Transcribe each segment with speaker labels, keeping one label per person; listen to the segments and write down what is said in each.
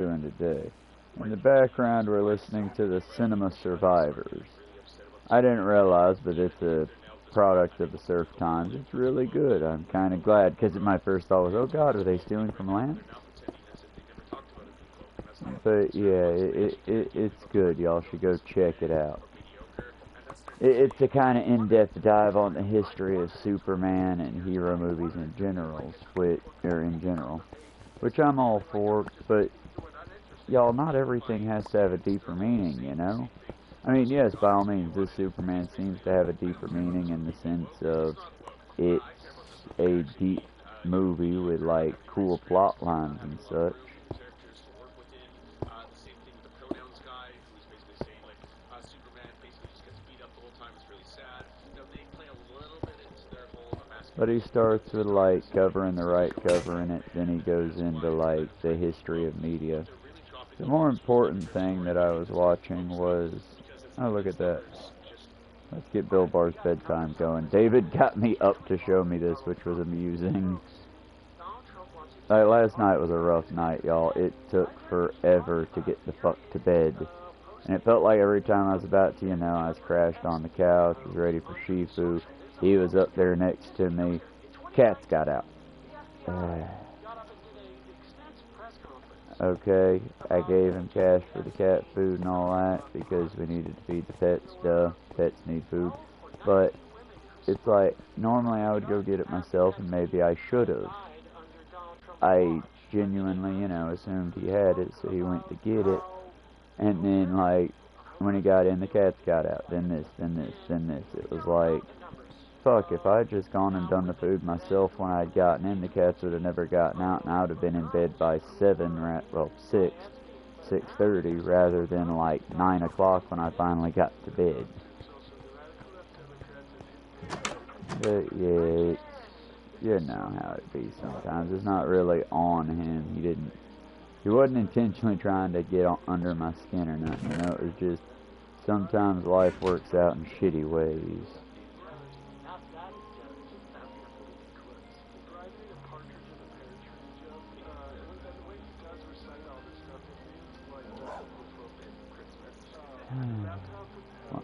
Speaker 1: doing today. In the background, we're listening to the Cinema Survivors. I didn't realize, but it's a product of the Surf Times. It's really good. I'm kind of glad, because my first thought was, oh God, are they stealing from Lance? But yeah, it's good. Y'all should go check it out. It's a kind of in-depth dive on the history of Superman and hero movies in general, which I'm all for, but y'all, not everything has to have a deeper meaning, you know? I mean, yes, by all means, this Superman seems to have a deeper meaning in the sense of it's a deep movie with, like, cool plot lines and such. But he starts with, like, covering the right cover in it, then he goes into, like, the history of media. The more important thing that I was watching was... Oh, look at that. Let's get Bill Barr's bedtime going. David got me up to show me this, which was amusing. Like, last night was a rough night, y'all. It took forever to get the fuck to bed. And it felt like every time I was about to, I was crashed on the couch, was ready for Shifu. He was up there next to me. Cats got out. Okay, I gave him cash for the cat food and all that because we needed to feed the pets stuff. Pets need food. But it's like, normally I would go get it myself, and maybe I should have. I genuinely, assumed he had it, so he went to get it. And then, like, when he got in, the cats got out. Then this, then this, then this. It was like, fuck, if I had just gone and done the food myself when I'd gotten in, the cats would have never gotten out, and I would have been in bed by 6:30, rather than like 9 o'clock when I finally got to bed. But yeah, you know how it be sometimes. It's not really on him. He wasn't intentionally trying to get under my skin or nothing, it was just sometimes life works out in shitty ways.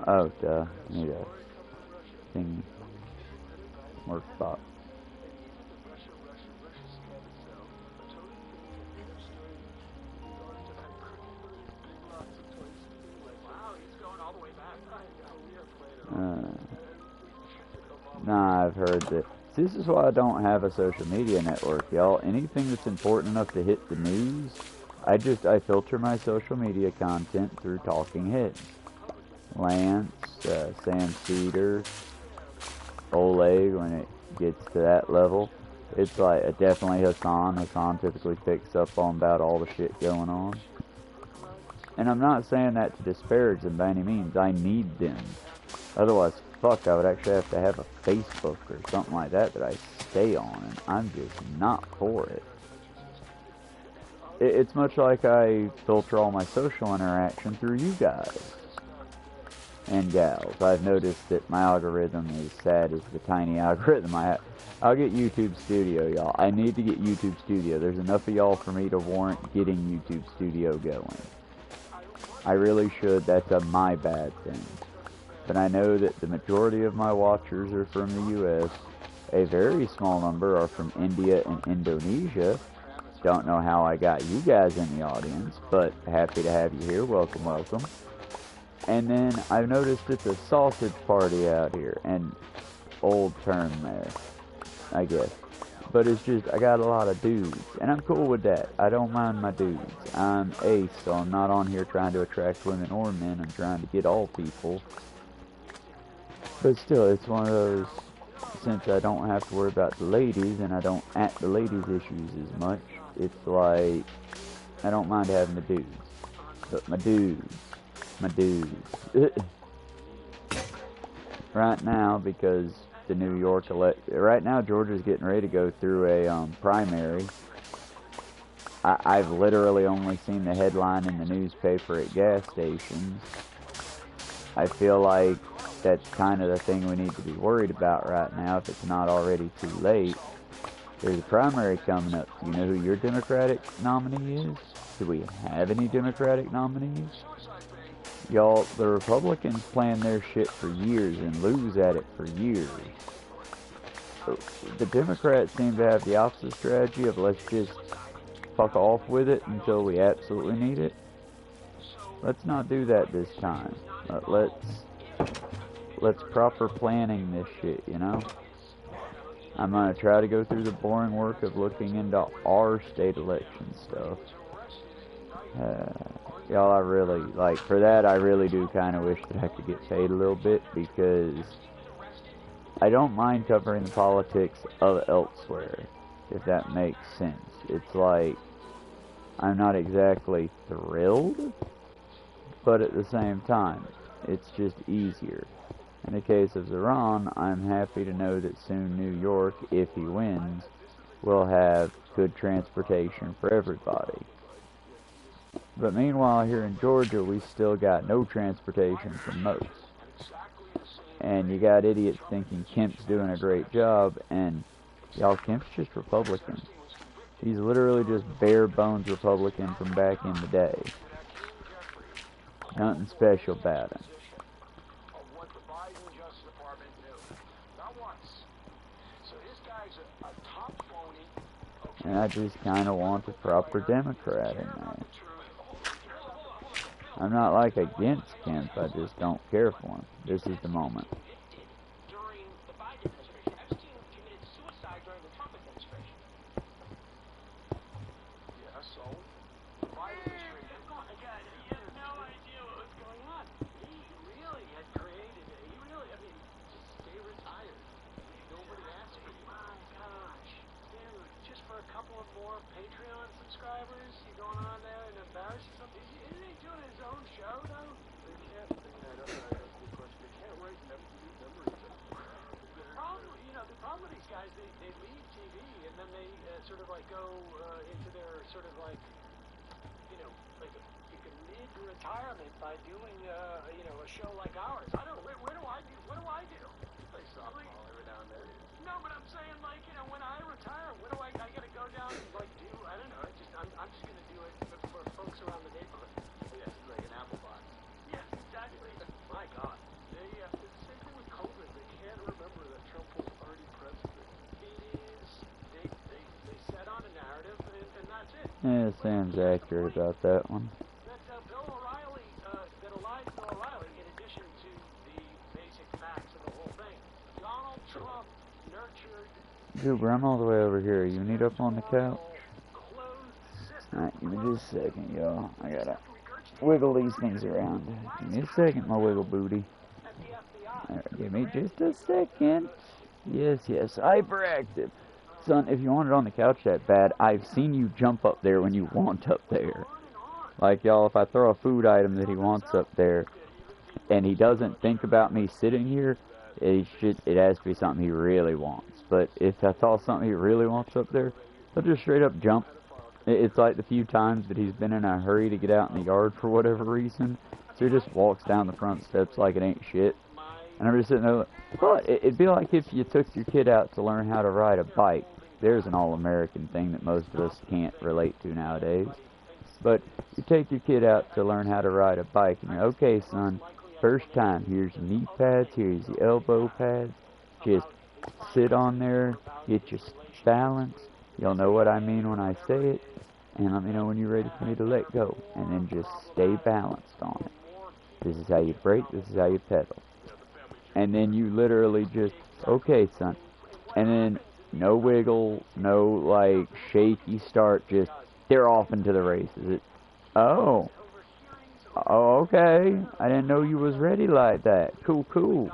Speaker 1: Oh, duh. Need a thing. Work spot. Nah, I've heard that. This is why I don't have a social media network, y'all. Anything that's important enough to hit the news, I filter my social media content through talking heads. Lance, Sam Cedar, Oleg, when it gets to that level. It's like, definitely Hassan. Hassan typically picks up on about all the shit going on. And I'm not saying that to disparage them by any means. I need them. Otherwise, fuck, I would actually have to have a Facebook or something like that I stay on, and I'm just not for it. It's much like I filter all my social interaction through you guys and gals. I've noticed that my algorithm is sad as the tiny algorithm I have. I'll get YouTube Studio, y'all. I need to get YouTube Studio. There's enough of y'all for me to warrant getting YouTube Studio going. I really should. That's a my bad thing. But I know that the majority of my watchers are from the U.S. A very small number are from India and Indonesia. Don't know how I got you guys in the audience, but happy to have you here. Welcome, welcome. And then I've noticed it's a sausage party out here, and old term there, I guess. But it's just, I got a lot of dudes, and I'm cool with that. I don't mind my dudes. I'm ace, so I'm not on here trying to attract women or men. I'm trying to get all people. But still, it's one of those, since I don't have to worry about the ladies, and I don't act the ladies' issues as much, it's like, I don't mind having the dudes. But my dudes. Right now, because the New York right now Georgia's getting ready to go through a primary. I've literally only seen the headline in the newspaper at gas stations. I feel like that's kind of the thing we need to be worried about right now, if it's not already too late. There's a primary coming up. You know who your Democratic nominee is? Do we have any Democratic nominees? Y'all, the Republicans plan their shit for years and lose at it for years. The Democrats seem to have the opposite strategy of let's just fuck off with it until we absolutely need it. Let's not do that this time. Let's proper planning this shit, you know? I'm gonna try to go through the boring work of looking into our state election stuff. Y'all, I really, like, for that, I really do kind of wish that I could get paid a little bit, because I don't mind covering the politics of elsewhere, if that makes sense. It's like, I'm not exactly thrilled, but at the same time, it's just easier. In the case of Zeron, I'm happy to know that soon New York, if he wins, will have good transportation for everybody. But meanwhile, here in Georgia, we still got no transportation for most. And you got idiots thinking Kemp's doing a great job, and y'all, Kemp's just Republican. He's literally just bare bones Republican from back in the day. Nothing special about him. And I just kind of want a proper Democrat in there. I'm not like against Kemp, I just don't care for him. This is the moment. Yeah, Sam's accurate about that one. Goober, I'm all the way over here. You need up on the couch? Alright, give me just a second, y'all. I gotta wiggle these things around. Give me a second, my wiggle booty. Alright, give me just a second. Yes, hyperactive. Son, if you want it on the couch that bad, I've seen you jump up there when you want up there. Like, y'all, if I throw a food item that he wants up there, and he doesn't think about me sitting here, it has to be something he really wants. But if I saw something he really wants up there, he'll just straight up jump. It's like the few times that he's been in a hurry to get out in the yard for whatever reason, so he just walks down the front steps like it ain't shit. And I'm just sitting there, well, it'd be like if you took your kid out to learn how to ride a bike. There's an all-American thing that most of us can't relate to nowadays. But you take your kid out to learn how to ride a bike, and you're, okay, son, first time, here's your knee pads, here's your elbow pads. Just sit on there, get your balance. You'll know what I mean when I say it, and let me know when you're ready for me to let go. And then just stay balanced on it. This is how you brake, this is how you pedal. And then you literally just, okay, son. And then no wiggle, no, like, shaky start, just, they're off into the races. Oh, okay. I didn't know you was ready like that. Cool.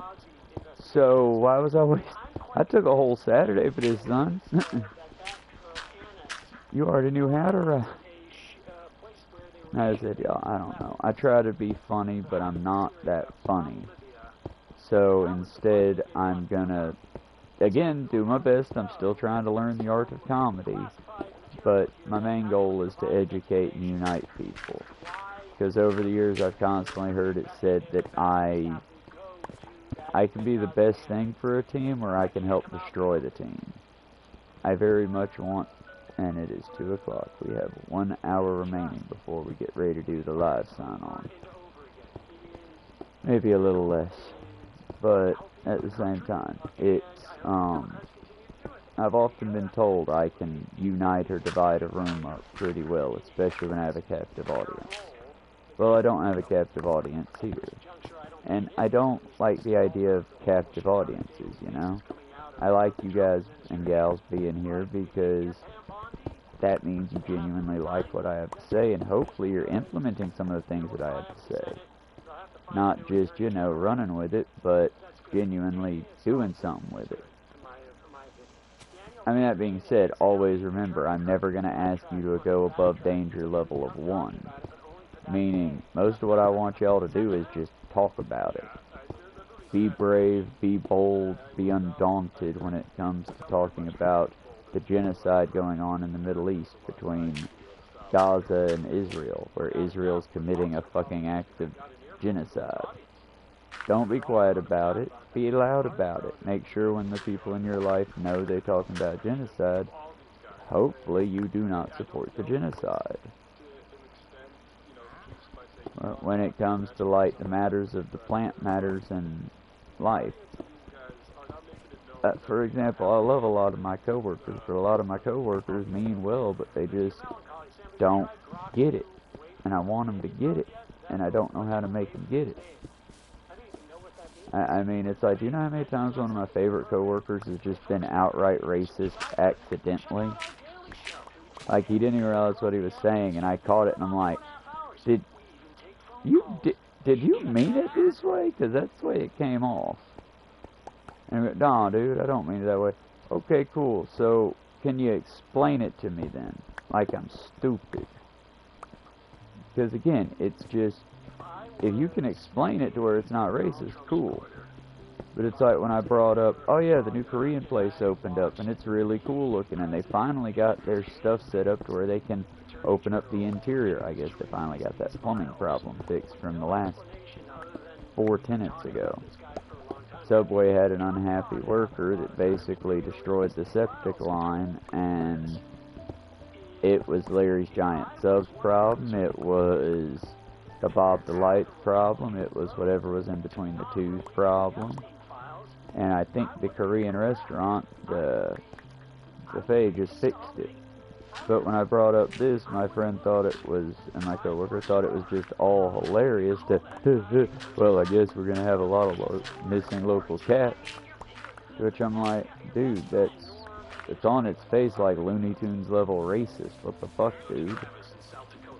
Speaker 1: So, why was I wasting? I took a whole Saturday for this, son. You already knew how to ride. I said, y'all, I don't know. I try to be funny, but I'm not that funny. So, instead, I'm gonna, again, do my best. I'm still trying to learn the art of comedy. But my main goal is to educate and unite people. Because over the years, I've constantly heard it said that I can be the best thing for a team, or I can help destroy the team. I very much want, and it is 2 o'clock. We have 1 hour remaining before we get ready to do the live sign-on. Maybe a little less, but at the same time, it's, I've often been told I can unite or divide a room up pretty well, especially when I have a captive audience. Well, I don't have a captive audience here. And I don't like the idea of captive audiences, you know? I like you guys and gals being here because that means you genuinely like what I have to say, and hopefully you're implementing some of the things that I have to say. Not just, you know, running with it, but genuinely doing something with it. I mean, that being said, always remember, I'm never going to ask you to go above danger level of 1. Meaning, most of what I want y'all to do is just talk about it. Be brave, be bold, be undaunted when it comes to talking about the genocide going on in the Middle East between Gaza and Israel, where Israel's committing a fucking act of genocide. Don't be quiet about it. Be loud about it. Make sure when the people in your life know they're talking about genocide, hopefully you do not support the genocide. When it comes to, like, the matters of the plant matters and life. For example, I love a lot of my coworkers, but a lot of my coworkers mean well, but they just don't get it. And I want them to get it, and I don't know how to make them get it. I mean, it's like, do you know how many times one of my favorite coworkers has just been outright racist accidentally? Like, he didn't even realize what he was saying, and I caught it, and I'm like, did you mean it this way? Because that's the way it came off. And he went, no, dude, I don't mean it that way. Okay, cool. So, can you explain it to me then? Like I'm stupid. Because, again, it's just, if you can explain it to where it's not racist, cool. But it's like when I brought up, oh yeah, the new Korean place opened up, and it's really cool looking, and they finally got their stuff set up to where they can open up the interior. I guess they finally got that plumbing problem fixed from the last 4 tenants ago. Subway had an unhappy worker that basically destroyed the septic line, and it was Larry's Giant Subs problem, it was the Bob the Light problem, it was whatever was in between the two's problem. And I think the Korean restaurant, the buffet, just fixed it. But when I brought up this, my friend thought it was, and my coworker thought it was just all hilarious to, well, I guess we're going to have a lot of missing local cats. Which I'm like, dude, it's on its face like Looney Tunes level racist. What the fuck, dude?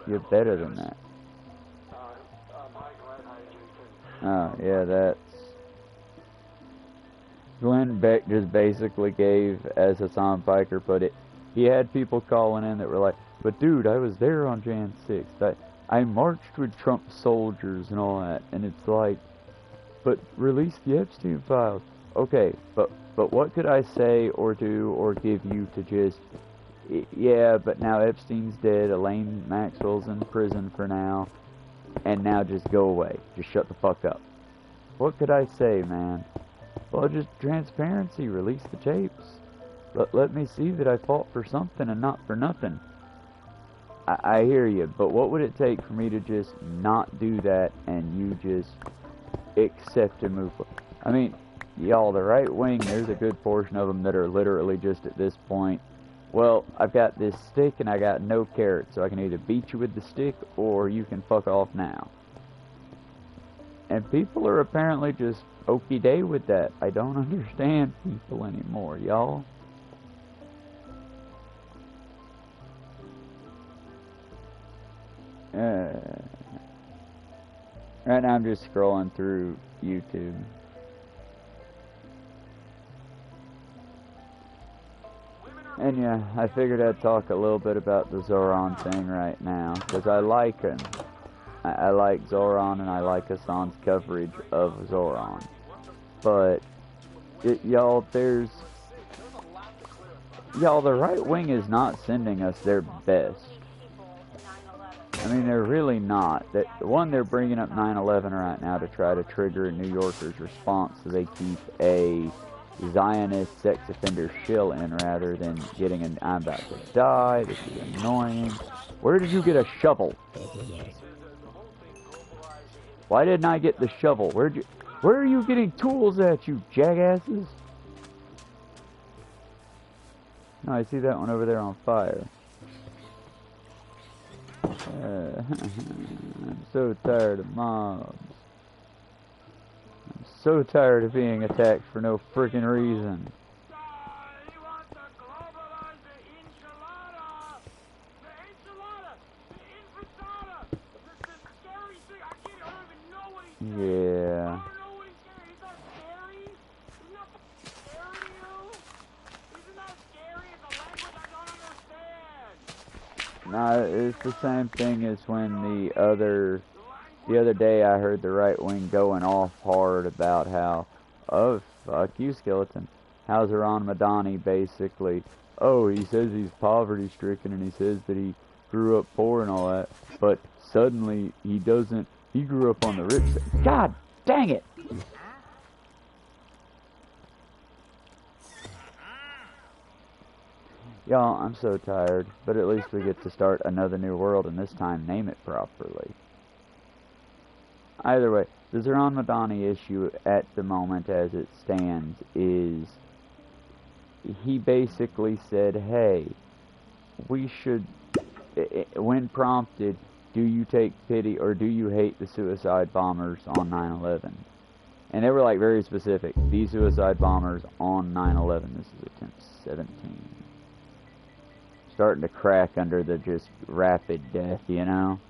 Speaker 1: You're better than that. Oh, yeah, that's... Glenn Beck just basically gave, as Hassan Piker put it, he had people calling in that were like, but dude, I was there on Jan 6th. I marched with Trump soldiers and all that. And it's like, but release the Epstein files. Okay, but what could I say or do or give you to just, yeah, but now Epstein's dead, Elaine Maxwell's in prison for now, and now just go away. Just shut the fuck up. What could I say, man? Well, just transparency. Release the tapes. Let me see that I fought for something and not for nothing. I hear you, but what would it take for me to just not do that and you just accept and move forward? I mean, y'all, the right wing, there's a good portion of them that are literally just at this point, well, I've got this stick and I got no carrot, so I can either beat you with the stick or you can fuck off now. And people are apparently just okie day with that. I don't understand people anymore, y'all. Right now I'm just scrolling through YouTube. And yeah, I figured I'd talk a little bit about the Zoran thing right now, because I like him. I like Zoran and I like Hassan's coverage of Zoran. But, y'all, the right wing is not sending us their best. I mean, they're really not. They're bringing up 9/11 right now to try to trigger New Yorkers' response so they keep a Zionist sex offender shill-in rather than getting an I'm about to die. This is annoying. Where did you get a shovel? Why didn't I get the shovel? Where are you getting tools at, you jackasses? No, I see that one over there on fire. I'm so tired of mobs. I'm so tired of being attacked for no freaking reason. Yeah. No, it's the same thing as when the other day I heard the right wing going off hard about how, oh fuck you skeleton, how Zoran Madani basically, oh he says he's poverty stricken and he says that he grew up poor and all that, but suddenly he doesn't, he grew up on the rich side. God dang it! Y'all, I'm so tired, but at least we get to start another new world and this time name it properly. Either way, the Zoran Madani issue at the moment as it stands is he basically said, hey, we should, when prompted, do you take pity or do you hate the suicide bombers on 9/11? And they were like very specific, the suicide bombers on 9/11. This is attempt 17. Starting to crack under the just rapid death, you know?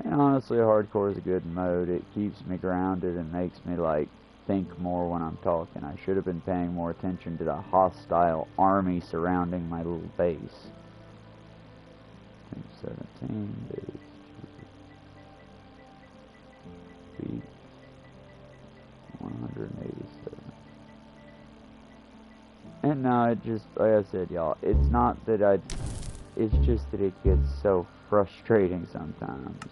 Speaker 1: And honestly, hardcore is a good mode. It keeps me grounded and makes me, like, think more when I'm talking. I should have been paying more attention to the hostile army surrounding my little base. 17 days. Feet. 187. And no, it just, like I said, y'all, it's not that it's just that it gets so frustrating sometimes.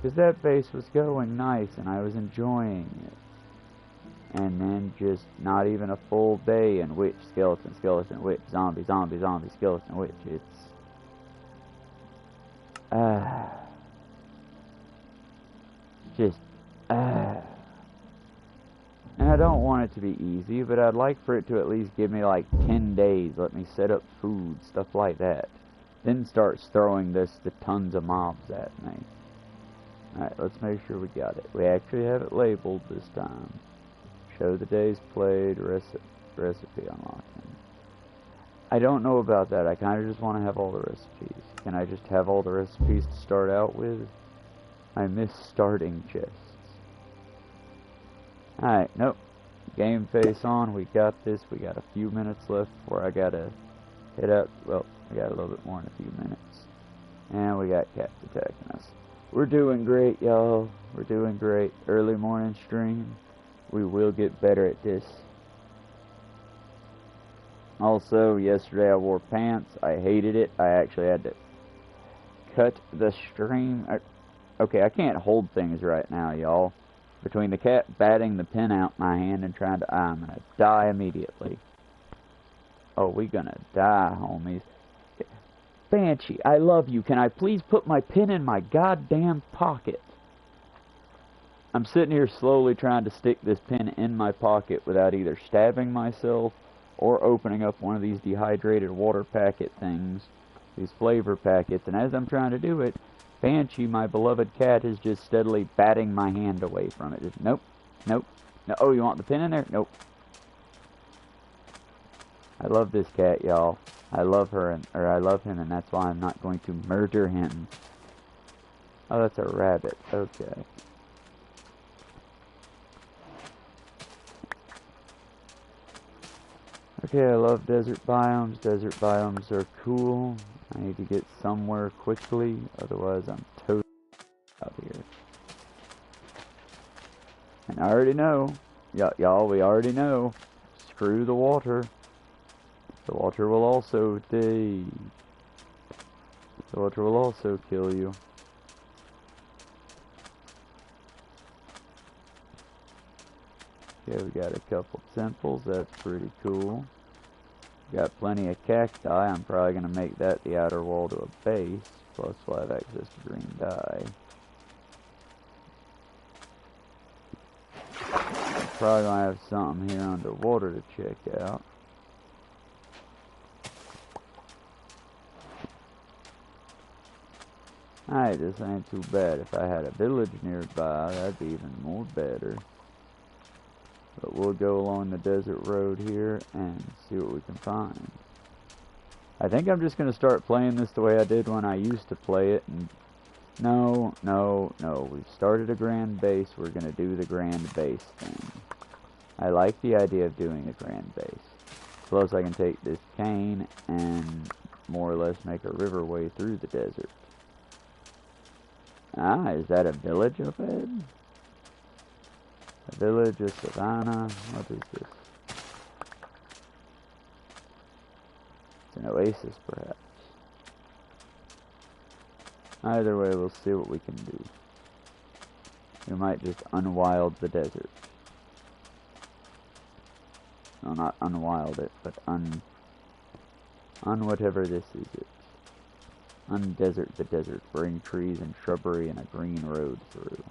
Speaker 1: Because that base was going nice and I was enjoying it. And then just not even a full day and witch, skeleton, skeleton, witch, zombie, zombie, zombie, skeleton, witch. It's... And I don't want it to be easy, but I'd like for it to at least give me like 10 days, let me set up food, stuff like that. Then starts throwing this to tons of mobs at me. Alright, let's make sure we got it. We actually have it labeled this time. Show the days played, recipe unlocking. I don't know about that. I kind of just want to have all the recipes. Can I just have all the recipes to start out with? I miss starting chests. Alright, nope. Game face on. We got this. We got a few minutes left before I gotta head out. Well, we got a little bit more in a few minutes. And we got cats attacking us. We're doing great, y'all. We're doing great. Early morning stream. We will get better at this. Also, yesterday I wore pants. I hated it. I actually had to cut the stream. Okay, I can't hold things right now, y'all. Between the cat batting the pin out my hand and trying to... I'm gonna die immediately. Oh, we gonna die, homies. Banshee, I love you. Can I please put my pin in my goddamn pocket? I'm sitting here slowly trying to stick this pin in my pocket without either stabbing myself or opening up one of these dehydrated water packet things, these flavor packets, and as I'm trying to do it, Banshee, my beloved cat, is just steadily batting my hand away from it. Just, nope, nope, no. Oh, you want the pin in there? Nope. I love this cat, y'all. I love her, or I love him, and that's why I'm not going to murder him. Oh, that's a rabbit. Okay. Okay, I love desert biomes. Desert biomes are cool. I need to get somewhere quickly, otherwise I'm totally out here. And I already know, y'all, we already know, screw the water. The water will also The water will also kill you. Okay, we got a couple temples, that's pretty cool. Got plenty of cacti, I'm probably going to make that the outer wall to a base, plus we'll have access to green dye. Probably going to have something here underwater to check out. Alright, this ain't too bad. If I had a village nearby, that'd be even more better. But we'll go along the desert road here and see what we can find. I think I'm just going to start playing this the way I did when I used to play it. And no. We've started a grand base. We're going to do the grand base thing. I like the idea of doing a grand base. Plus I can take this cane and more or less make a riverway through the desert. Ah, is that a village up ahead? A village, a savannah, what is this? It's an oasis, perhaps. Either way, we'll see what we can do. We might just unwild the desert. No, not unwild it, but whatever this is it. Undesert the desert, bring trees and shrubbery and a green road through.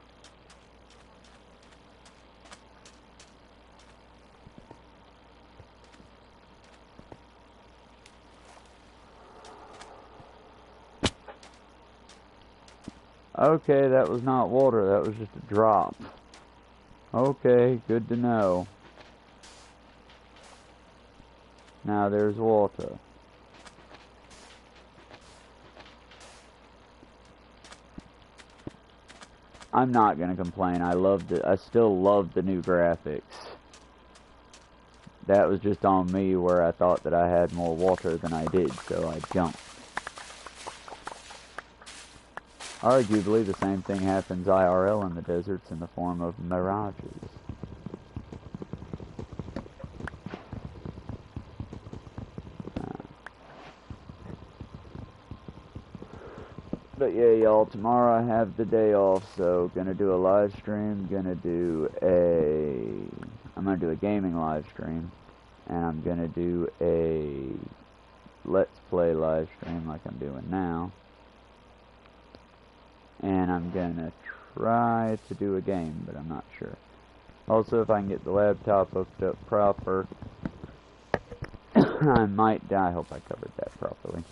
Speaker 1: Okay, that was not water, that was just a drop. Okay, good to know. Now there's water. I'm not gonna complain. I still love the new graphics. That was just on me where I thought that I had more water than I did, so I jumped. Arguably, the same thing happens IRL in the deserts in the form of mirages. But yeah, y'all, tomorrow I have the day off, so gonna do a live stream, I'm gonna do a gaming live stream, and I'm gonna do a Let's Play live stream like I'm doing now. And I'm gonna try to do a game, but I'm not sure. Also, if I can get the laptop hooked up proper, I might die. I hope I covered that properly.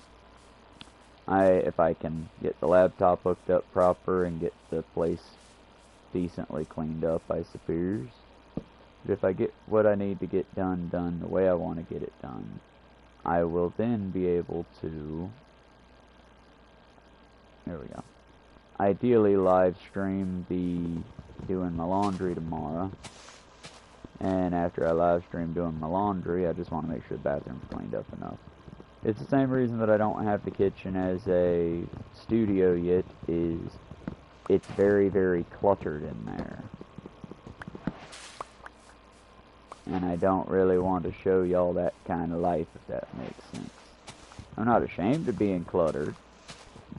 Speaker 1: If I can get the laptop hooked up proper and get the place decently cleaned up, I suppose. But if I get what I need to get done the way I want to get it done, I will then be able to, there we go, ideally live stream doing my laundry tomorrow. And after I live stream doing my laundry, I just want to make sure the bathroom's cleaned up enough. It's the same reason that I don't have the kitchen as a studio yet, is it's very, very cluttered in there. And I don't really want to show y'all that kind of life, if that makes sense. I'm not ashamed of being cluttered,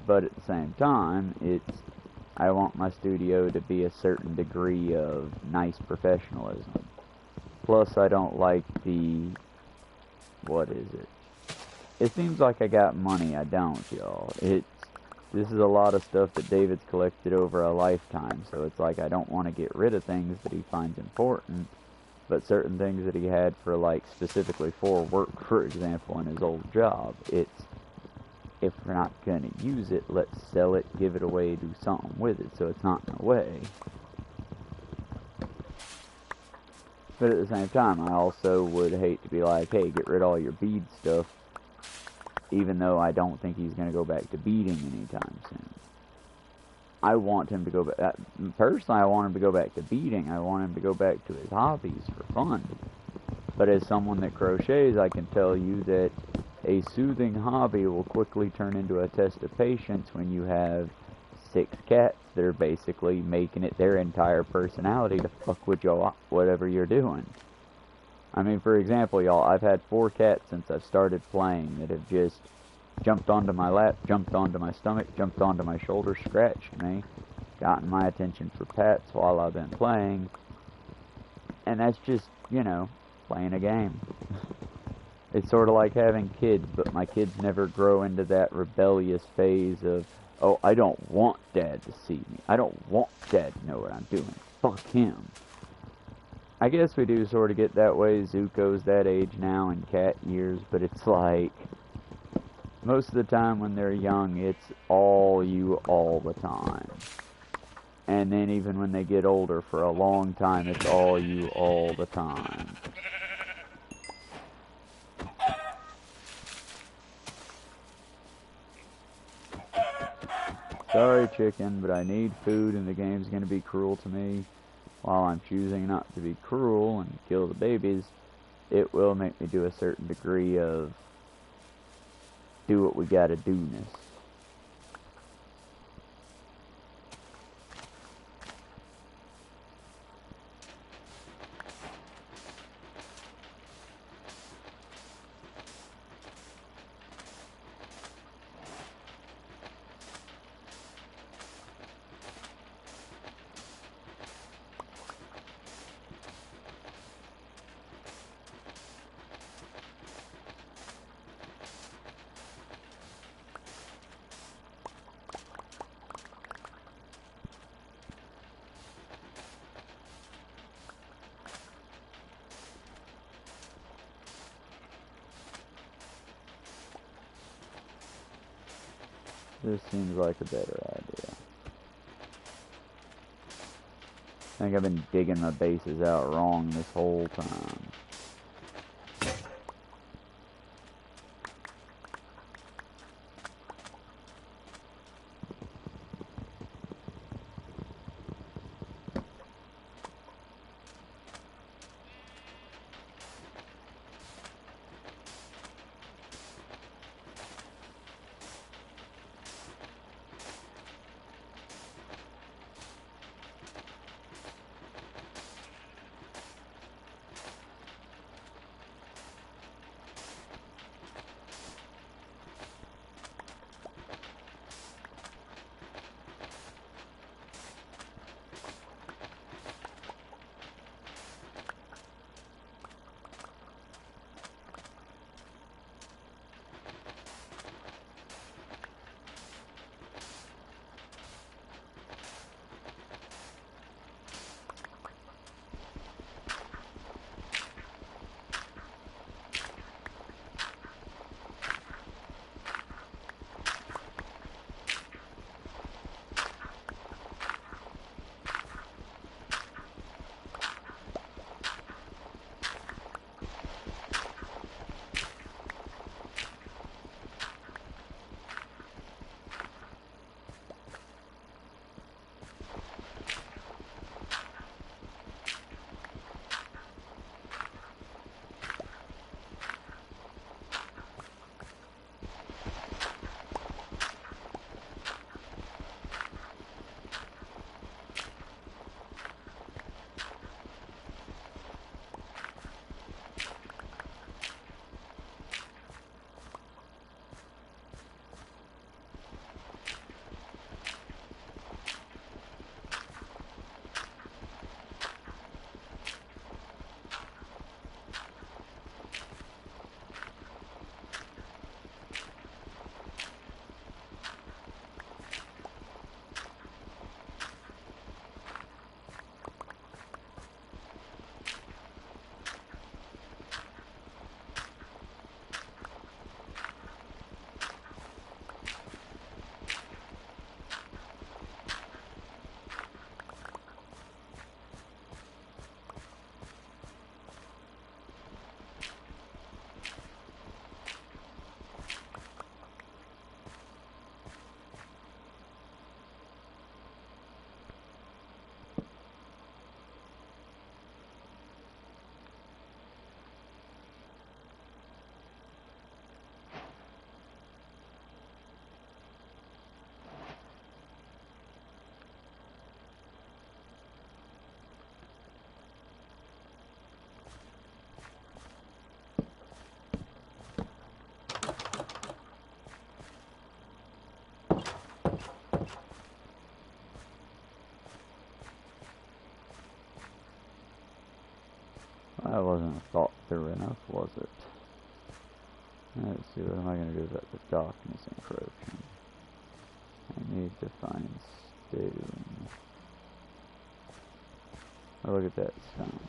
Speaker 1: but at the same time, I want my studio to be a certain degree of nice professionalism. Plus, I don't like what is it? It seems like I got money. I don't, y'all. This is a lot of stuff that David's collected over a lifetime, so it's like I don't want to get rid of things that he finds important, but certain things that he had for, like, specifically for work, for example, in his old job, if we're not going to use it, let's sell it, give it away, do something with it, so it's not in the way. But at the same time, I also would hate to be like, hey, get rid of all your bead stuff, even though I don't think he's going to go back to beading anytime soon. I want him to go back, personally I want him to go back to beading. I want him to go back to his hobbies for fun. But as someone that crochets, I can tell you that a soothing hobby will quickly turn into a test of patience when you have 6 cats that are basically making it their entire personality to fuck with y'all, whatever you're doing. I mean, for example, y'all, I've had 4 cats since I've started playing that have just jumped onto my lap, jumped onto my stomach, jumped onto my shoulder, scratched me, gotten my attention for pets while I've been playing. And that's just, you know, playing a game. It's sort of like having kids, but my kids never grow into that rebellious phase of, oh, I don't want Dad to see me. I don't want Dad to know what I'm doing. Fuck him. I guess we do sort of get that way. Zuko's that age now in cat years, but it's like, most of the time when they're young, it's all you all the time. And then even when they get older, for a long time, it's all you all the time. Sorry, chicken, but I need food and the game's going to be cruel to me. While I'm choosing not to be cruel and kill the babies, it will make me do a certain degree of do what we gotta do-ness. This seems like a better idea. I think I've been digging my bases out wrong this whole time. That wasn't thought through enough, was it? Let's see, what am I going to do about the darkness encroaching? I need to find stone. Oh, look at that stone.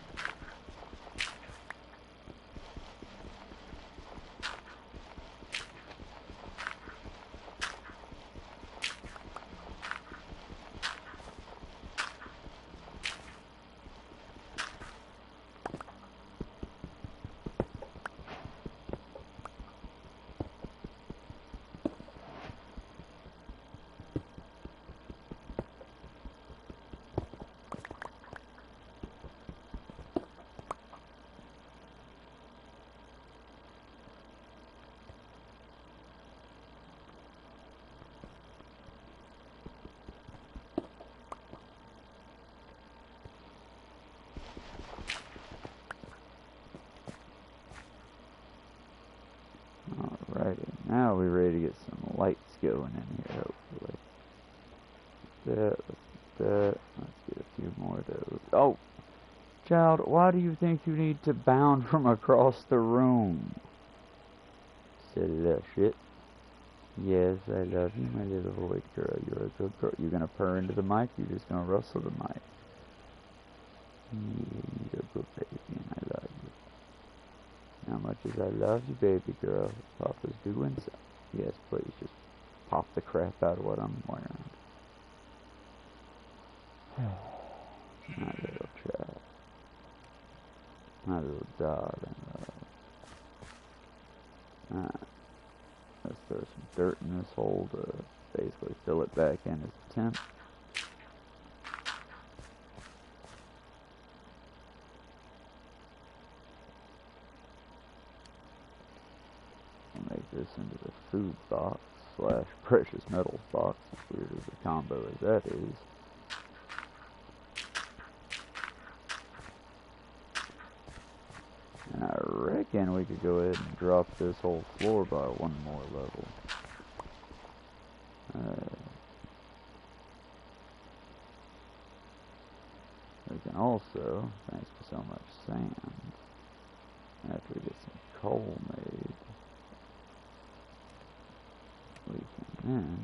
Speaker 1: Alrighty, now we're ready to get some lights going in here, hopefully. Let's get a few more of those. Oh! Child, why do you think you need to bound from across the room? Silly little shit. Yes, I love you, my little boy girl. You're a good girl. You gonna purr into the mic? You're just gonna rustle the mic. Yeah, you're a good baby, and I love you. How much as I love you, baby girl, Papa's doing so. Yes, please, just pop the crap out of what I'm wearing. My little child. My little darling love. Let's throw some dirt in this hole to basically fill it back in as a tent. We'll make this into the food box slash precious metals box, as weird as a combo as that is. And I reckon we could go ahead and drop this whole floor by one more level. We can also, thanks to so much sand, after we get some coal made, we can then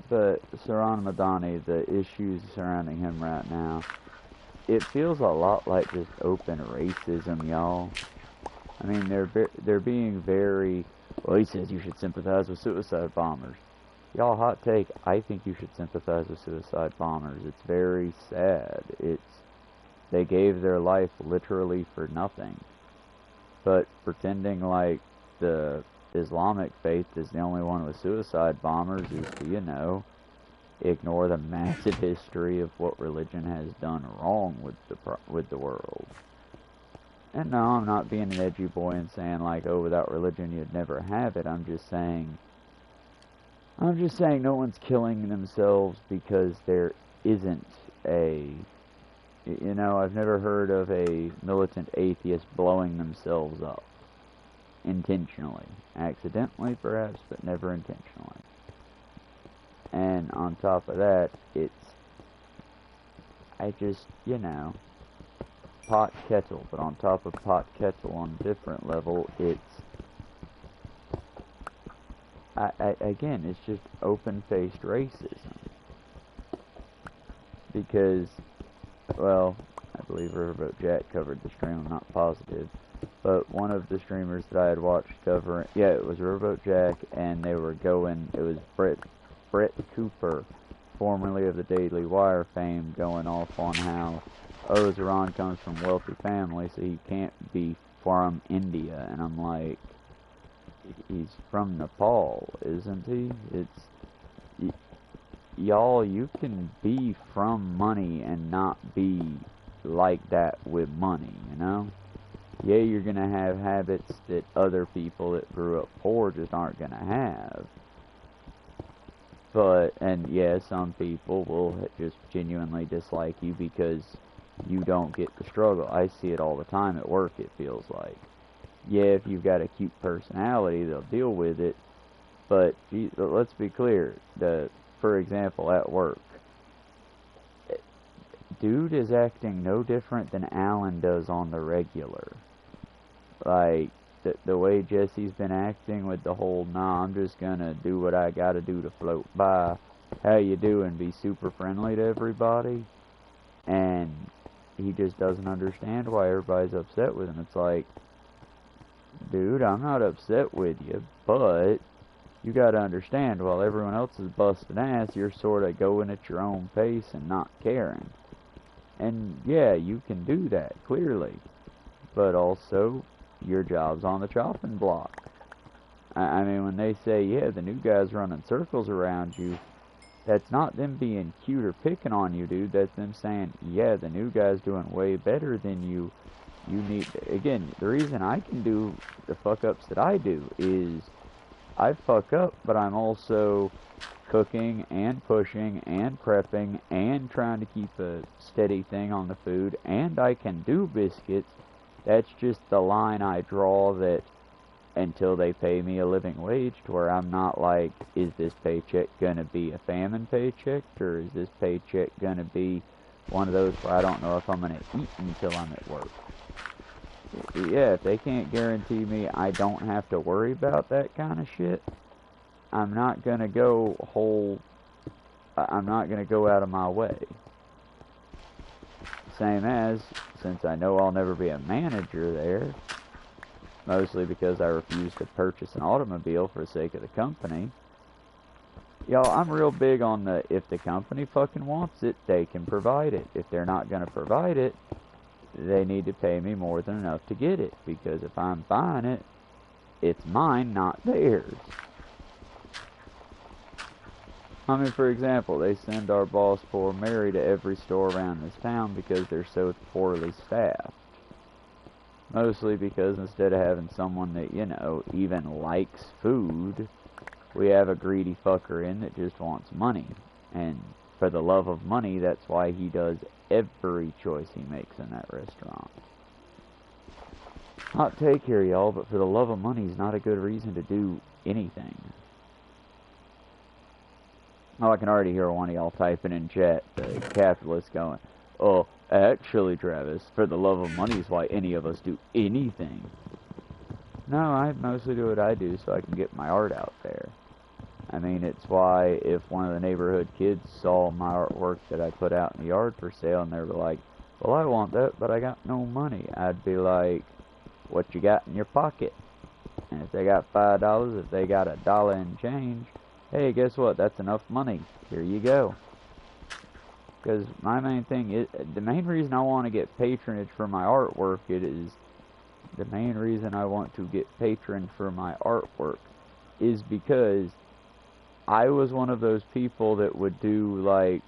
Speaker 1: but Saran Madani, the issues surrounding him right now, it feels a lot like just open racism, y'all. I mean, they're being very, well, he says you should sympathize with suicide bombers. Y'all, hot take, I think you should sympathize with suicide bombers. It's very sad. They gave their life literally for nothing. But pretending like the Islamic faith is the only one with suicide bombers is to, you know, ignore the massive history of what religion has done wrong with the world. And no, I'm not being an edgy boy and saying like, oh, without religion you'd never have it. I'm just saying no one's killing themselves because there isn't a, you know, I've never heard of a militant atheist blowing themselves up. Intentionally. Accidentally, perhaps, but never intentionally. And on top of that, I just, you know, pot kettle, but on top of pot kettle on a different level, again, it's just open-faced racism. Because, well, I believe Riverboat Jack covered the stream, I'm not positive. But one of the streamers that I had watched covering, yeah, it was Riverboat Jack, and they were going, it was Brett Cooper formerly of the Daily Wire fame, going off on how, oh, Zeron comes from a wealthy family, so he can't be from India. And I'm like, he's from Nepal, isn't he? Y'all, you can be from money and not be like that with money, you know? Yeah, you're gonna have habits that other people that grew up poor just aren't gonna have. But, and yeah, some people will just genuinely dislike you because you don't get the struggle. I see it all the time at work, it feels like. Yeah, if you've got a cute personality, they'll deal with it. But let's be clear. For example, at work, dude is acting no different than Alan does on the regular. Like, the way Jesse's been acting with the whole, nah, I'm just gonna do what I gotta do to float by. How you doing? Be super friendly to everybody. And he just doesn't understand why everybody's upset with him. It's like, dude, I'm not upset with you, but you gotta understand, while everyone else is busting ass, you're sorta going at your own pace and not caring. And yeah, you can do that, clearly. But also, your job's on the chopping block. I mean, when they say, yeah, the new guy's running circles around you, that's not them being cute or picking on you, dude. That's them saying, yeah, the new guy's doing way better than you. You need, again, the reason I can do the fuck-ups that I do is I fuck up, but I'm also cooking and pushing and prepping and trying to keep a steady thing on the food, and I can do biscuits. That's just the line I draw, that until they pay me a living wage, to where I'm not like, is this paycheck gonna be a famine paycheck, or is this paycheck gonna be one of those where I don't know if I'm gonna eat until I'm at work. Yeah, if they can't guarantee me I don't have to worry about that kind of shit, I'm not gonna go out of my way. Same as, since I know I'll never be a manager there, mostly because I refuse to purchase an automobile for the sake of the company. Y'all, I'm real big on the, if the company fucking wants it, they can provide it. If they're not gonna provide it, they need to pay me more than enough to get it, because if I'm buying it, it's mine, not theirs. I mean, for example, they send our boss, poor Mary, to every store around this town because they're so poorly staffed. Mostly because instead of having someone that, you know, even likes food, we have a greedy fucker in that just wants money. And for the love of money, that's why he does every choice he makes in that restaurant. Hot take here, y'all, but for the love of money is not a good reason to do anything. Oh, I can already hear one of y'all typing in chat, the capitalist going, oh, actually, Travis, for the love of money is why any of us do anything. No, I mostly do what I do so I can get my art out there. I mean, it's why if one of the neighborhood kids saw my artwork that I put out in the yard for sale and they were like, well, I want that, but I got no money, I'd be like, what you got in your pocket? And if they got $5, if they got $1 and change, hey, guess what? That's enough money. Here you go. Because my main thing is, the main reason I want to get patronage for my artwork, the main reason I want to get patron for my artwork is because I was one of those people that would do, like,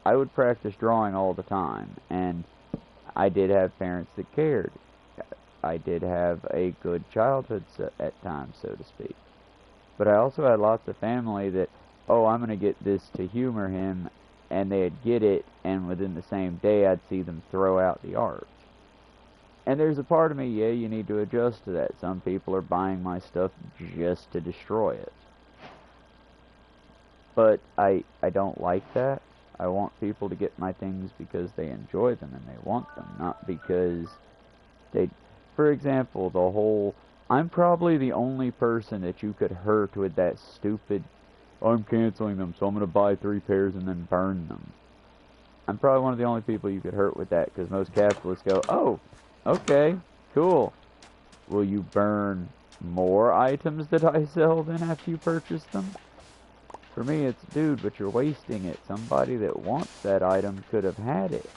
Speaker 1: I would practice drawing all the time, and I did have parents that cared. I did have a good childhood at times, so to speak. But I also had lots of family that, oh, I'm going to get this to humor him, and they'd get it, and within the same day I'd see them throw out the art. And there's a part of me, yeah, you need to adjust to that. Some people are buying my stuff just to destroy it. But I don't like that. I want people to get my things because they enjoy them and they want them, not because they... For example, the whole... I'm probably the only person that you could hurt with that stupid, I'm canceling them, so I'm going to buy 3 pairs and then burn them. I'm probably one of the only people you could hurt with that, because most capitalists go, oh, okay, cool. Will you burn more items that I sell then after you purchase them? For me, it's, dude, but you're wasting it. Somebody that wants that item could have had it.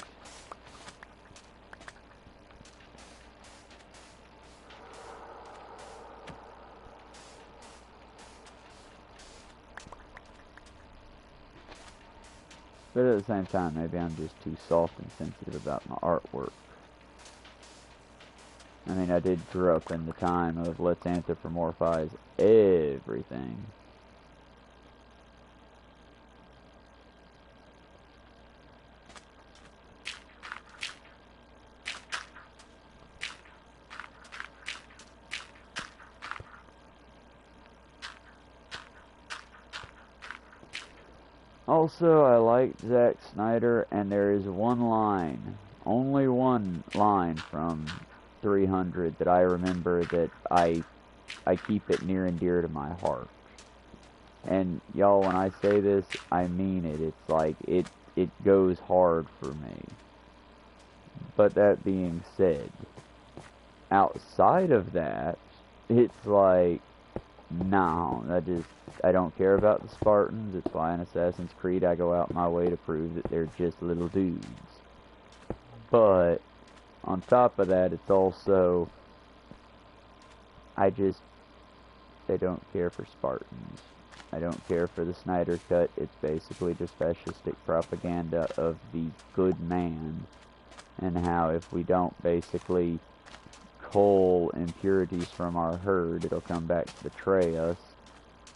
Speaker 1: But at the same time, maybe I'm just too soft and sensitive about my artwork. I mean, I did grow up in the time of let's anthropomorphize everything. Also, I like Zack Snyder, and there is one line, only one line from 300 that I remember that I keep it near and dear to my heart. And y'all, when I say this, I mean it. It's like, it goes hard for me. But that being said, outside of that, it's like, no, I don't care about the Spartans. It's why in Assassin's Creed I go out my way to prove that they're just little dudes. But on top of that, it's also, I don't care for Spartans. I don't care for the Snyder Cut. It's basically just fascistic propaganda of the good man, and how if we don't basically cull impurities from our herd, it'll come back to betray us,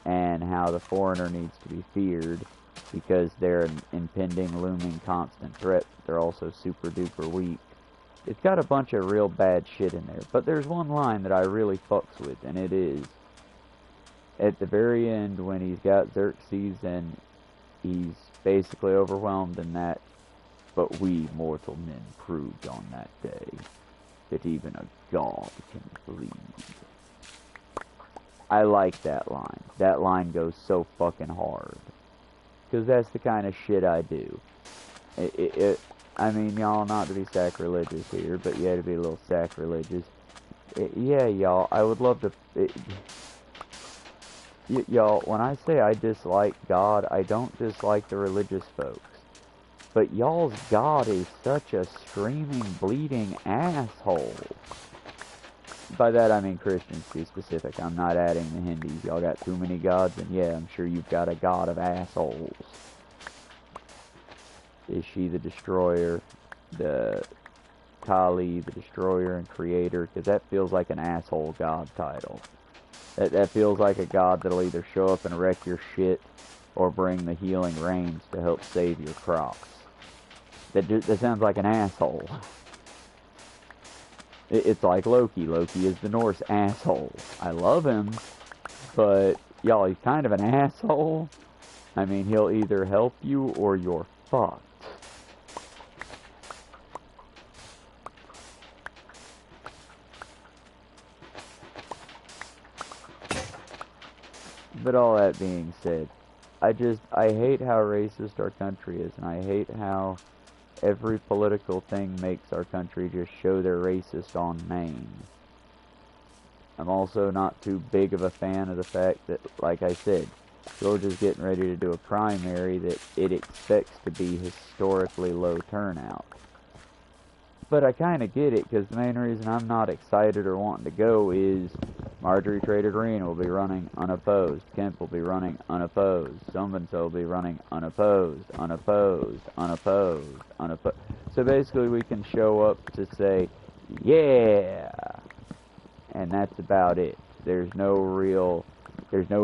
Speaker 1: and how the foreigner needs to be feared because they're an impending, looming, constant threat. They're also super duper weak. It's got a bunch of real bad shit in there, but there's one line that I really fucks with, and it is at the very end when he's got Xerxes and he's basically overwhelmed in that, but we mortal men proved on that day that even a god can bleed. I like that line. That line goes so fucking hard. Because that's the kind of shit I do. I mean, y'all, not to be sacrilegious here, but yeah, to be a little sacrilegious. Yeah, y'all, I would love to... Y'all, when I say I dislike God, I don't dislike the religious folks. But y'all's God is such a screaming, bleeding asshole. By that I mean Christians, to be specific. I'm not adding the Hindus. Y'all got too many gods, and yeah, I'm sure you've got a god of assholes. Is she the destroyer, the Kali, the destroyer and creator? Because that feels like an asshole god title. That feels like a god that'll either show up and wreck your shit or bring the healing rains to help save your crops. That sounds like an asshole. It's like Loki. Loki is the Norse asshole. I love him, but y'all, he's kind of an asshole. I mean, he'll either help you or you're fucked. But all that being said, I hate how racist our country is, and I hate how every political thing makes our country just show they're racist on Maine. I'm also not too big of a fan of the fact that, like I said, Georgia's getting ready to do a primary that it expects to be historically low turnout. But I kind of get it, because the main reason I'm not excited or wanting to go is Marjorie Taylor Greene will be running unopposed, Kemp will be running unopposed, so-and-so will be running unopposed, unopposed, unopposed, unopposed. So basically we can show up to say, yeah, and that's about it. There's no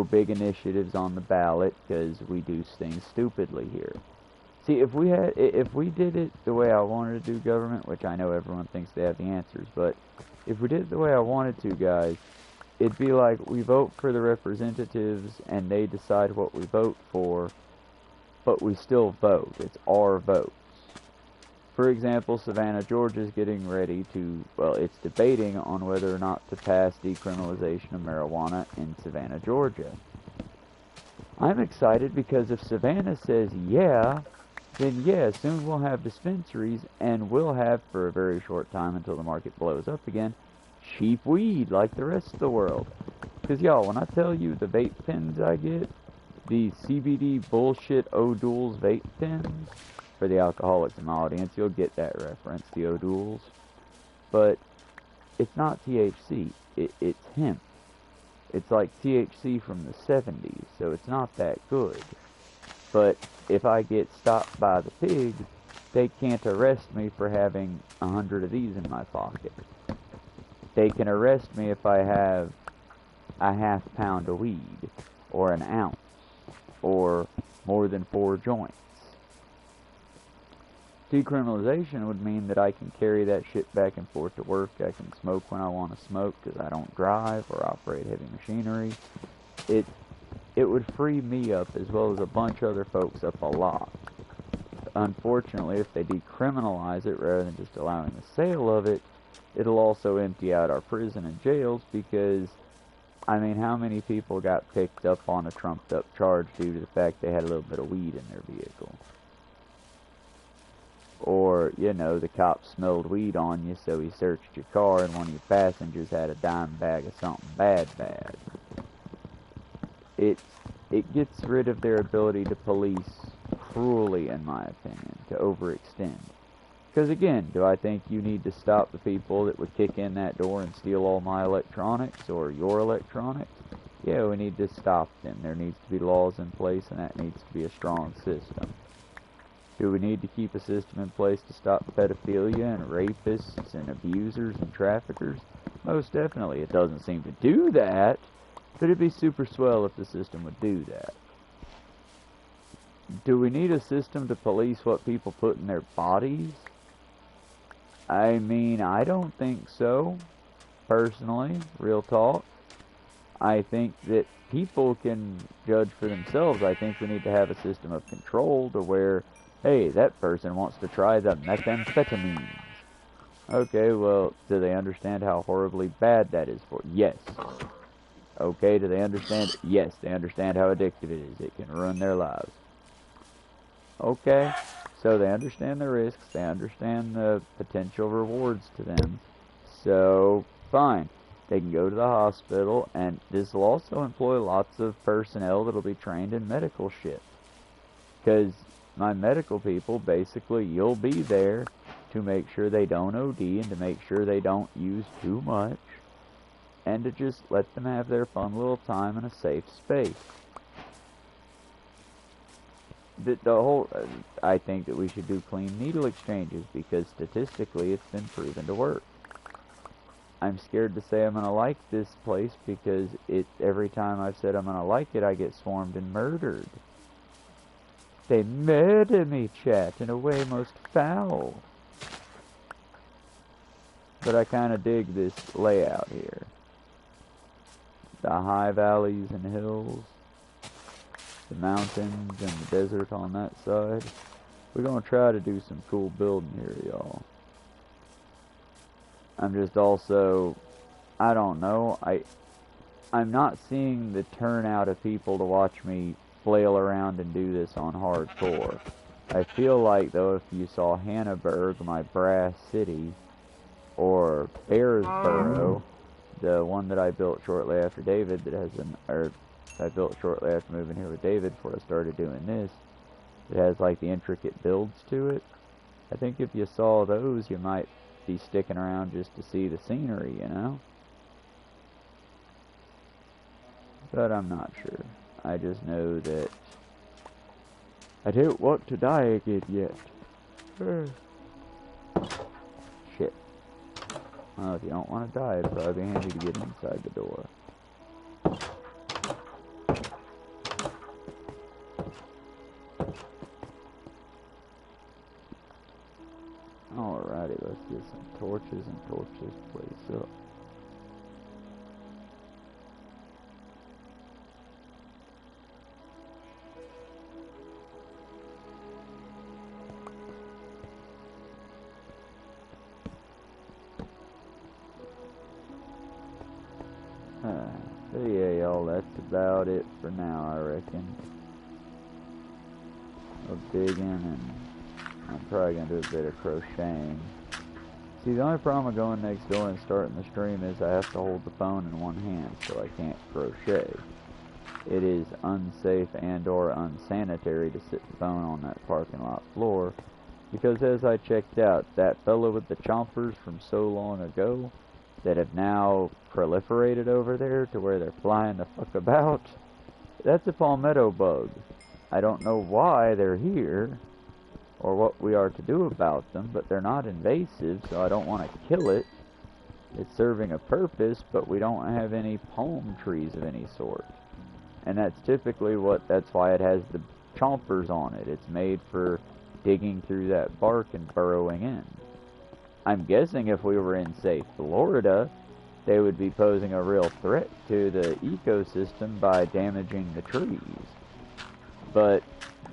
Speaker 1: big initiatives on the ballot, because we do things stupidly here. See, if we did it the way I wanted to do government, which I know everyone thinks they have the answers, but if we did it the way I wanted to, guys, it'd be like we vote for the representatives and they decide what we vote for, but we still vote. It's our votes. For example, Savannah, Georgia is getting ready to, well, it's debating on whether or not to pass decriminalization of marijuana in Savannah, Georgia. I'm excited because if Savannah says yeah, then yeah, soon we'll have dispensaries, and we'll have, for a very short time until the market blows up again, cheap weed like the rest of the world. Because y'all, when I tell you the vape pens I get, The CBD bullshit O'Doul's vape pens, for the alcoholics in my audience, you'll get that reference, the O'Doul's. But it's not THC, it's hemp. It's like THC from the 70s, so it's not that good. But if I get stopped by the pig, they can't arrest me for having 100 of these in my pocket. They can arrest me if I have a half pound of weed, or an ounce, or more than 4 joints. Decriminalization would mean that I can carry that shit back and forth to work. I can smoke when I want to smoke because I don't drive or operate heavy machinery. It would free me up as well as a bunch of other folks up a lot. Unfortunately, if they decriminalize it rather than just allowing the sale of it, it'll also empty out our prison and jails because, I mean, how many people got picked up on a trumped up charge due to the fact they had a little bit of weed in their vehicle? Or, you know, the cop smelled weed on you, so he searched your car and one of your passengers had a dime bag of something bad. It gets rid of their ability to police cruelly, in my opinion, to overextend. Because again, do I think you need to stop the people that would kick in that door and steal all my electronics or your electronics? Yeah, we need to stop them. There needs to be laws in place, and that needs to be a strong system. Do we need to keep a system in place to stop pedophilia and rapists and abusers and traffickers? Most definitely. It doesn't seem to do that, but it'd be super swell if the system would do that. Do we need a system to police what people put in their bodies? I mean, I don't think so, personally, real talk. I think that people can judge for themselves. I think we need to have a system of control to where, hey, that person wants to try the methamphetamines. Okay, well, do they understand how horribly bad that is for? Yes. Okay, do they understand? Yes, they understand how addictive it is. It can ruin their lives. Okay, so they understand the risks. They understand the potential rewards to them. So, fine. They can go to the hospital, and this will also employ lots of personnel that will be trained in medical shit. Because my medical people, basically, you'll be there to make sure they don't OD and to make sure they don't use too much, and to just let them have their fun little time in a safe space. I think that we should do clean needle exchanges because statistically it's been proven to work. I'm scared to say I'm going to like this place because every time I've said I'm going to like it, I get swarmed and murdered. They murder me, chat, in a way most foul. But I kind of dig this layout here. The high valleys and hills, the mountains and the desert on that side. We're going to try to do some cool building here, y'all. I'm just also, I don't know, I'm not seeing the turnout of people to watch me flail around and do this on hardcore. I feel like, though, if you saw Hannaburg, my brass city, or Bearsboro, the one that I built shortly after David, I built shortly after moving here with David before I started doing this, it has like the intricate builds to it. I think if you saw those, you might be sticking around just to see the scenery, you know? But I'm not sure. I just know that I don't want to die again yet. Shit. Well, if you don't want to die, it'd probably be handy to get inside the door. Alrighty, let's get some torches and torch this place up. So yeah, y'all, that's about it for now, I reckon. Of digging, and I'm probably going to do a bit of crocheting. See, the only problem with going next door and starting the stream is I have to hold the phone in one hand, so I can't crochet. it is unsafe and or unsanitary to sit the phone on that parking lot floor, because as I checked out, that fellow with the chompers from so long ago that have now proliferated over there to where they're flying the fuck about, that's a palmetto bug. I don't know why they're here or what we are to do about them, but they're not invasive, so I don't want to kill it. It's serving a purpose, but we don't have any palm trees of any sort. And that's typically that's why it has the chompers on it. It's made for digging through that bark and burrowing in. I'm guessing if we were in, say, Florida, they would be posing a real threat to the ecosystem by damaging the trees. But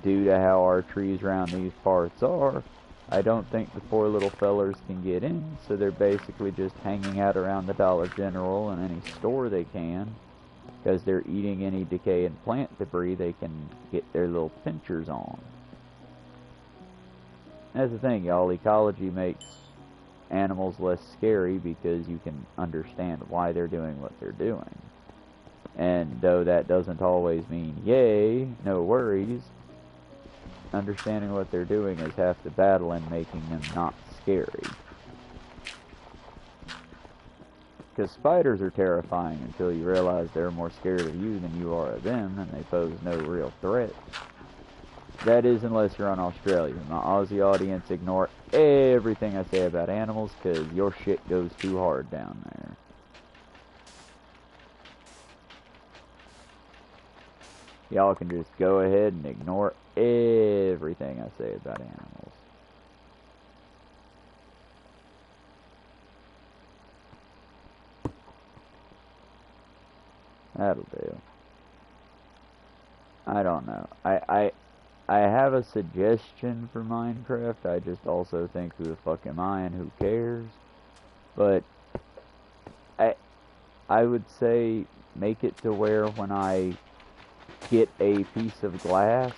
Speaker 1: due to how our trees around these parts are, I don't think the poor little fellers can get in, so they're basically just hanging out around the Dollar General and any store they can, because they're eating any decaying plant debris they can get their little pinchers on. That's the thing, y'all. Ecology makes animals less scary because you can understand why they're doing what they're doing. And though that doesn't always mean yay, no worries, understanding what they're doing is half the battle in making them not scary. Because spiders are terrifying until you realize they're more scared of you than you are of them, and they pose no real threat. That is, unless you're in Australia. My Aussie audience, ignore everything I say about animals, because your shit goes too hard down there. Y'all can just go ahead and ignore everything I say about animals. That'll do. I don't know. I have a suggestion for Minecraft. I just also think, who the fuck am I and who cares? But I would say make it to where when I get a piece of glass,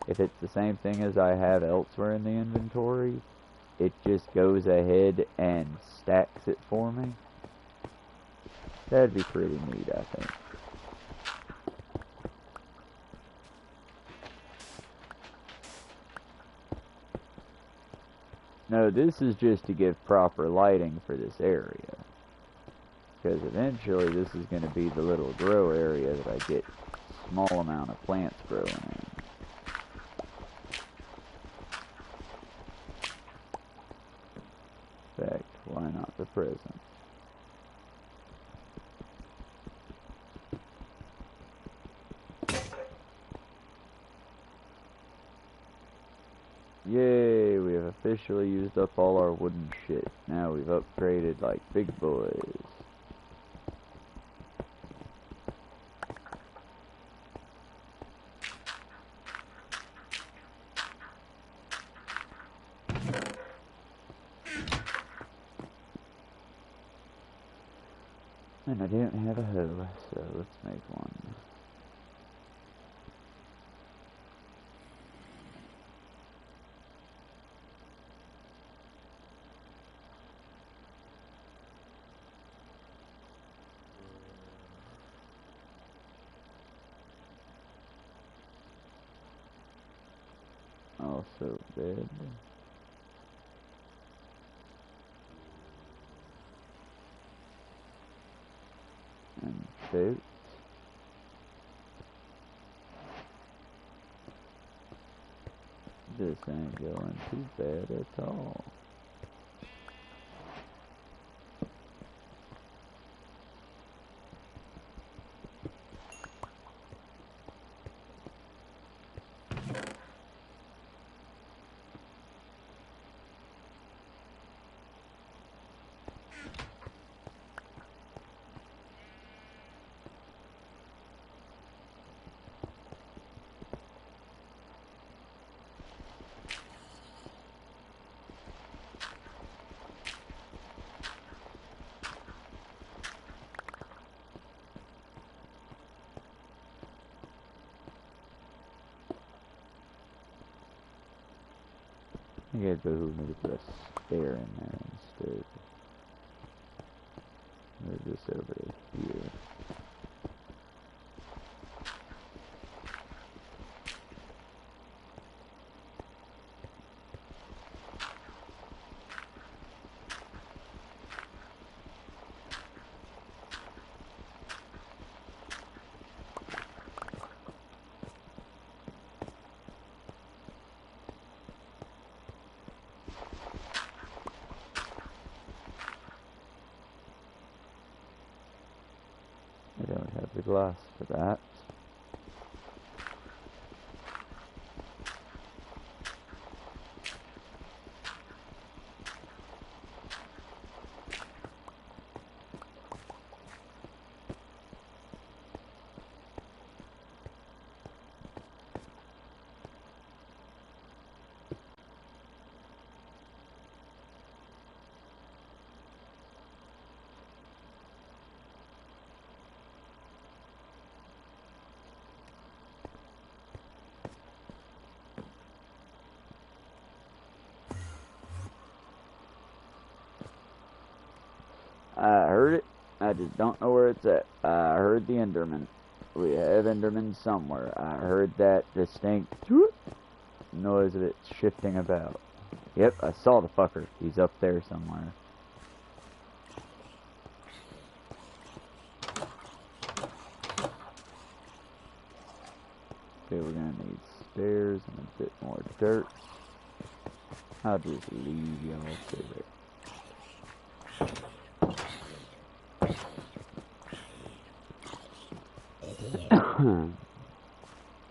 Speaker 1: if it's the same thing as I have elsewhere in the inventory, it just goes ahead and stacks it for me. That'd be pretty neat, I think. No, this is just to give proper lighting for this area. Because eventually this is going to be the little grow area that I get a small amount of plants growing in. In fact, why not the present? Yay, we have officially used up all our wooden shit. Now we've upgraded like big boys. And I didn't have a hoe, so let's make one. Also bed. And boat. This ain't going too bad at all. I think it'd behoove me to put a stair in there instead. Move this over to here. the glass for that. I heard it. I just don't know where it's at. I heard the Enderman. We have Enderman somewhere. I heard that distinct noise of it shifting about. Yep, I saw the fucker. He's up there somewhere. Okay, we're gonna need stairs and a bit more dirt. I'll just leave y'all to it.